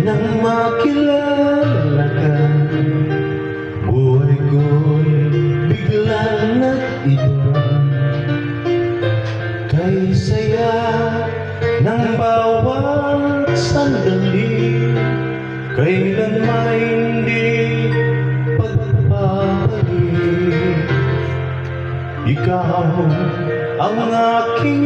Nang makilala ka, buhay ko'y biglang nag-iba. Kay saya ng bawat sandali, kailan may hindi pagpapalik. Ikaw ang aking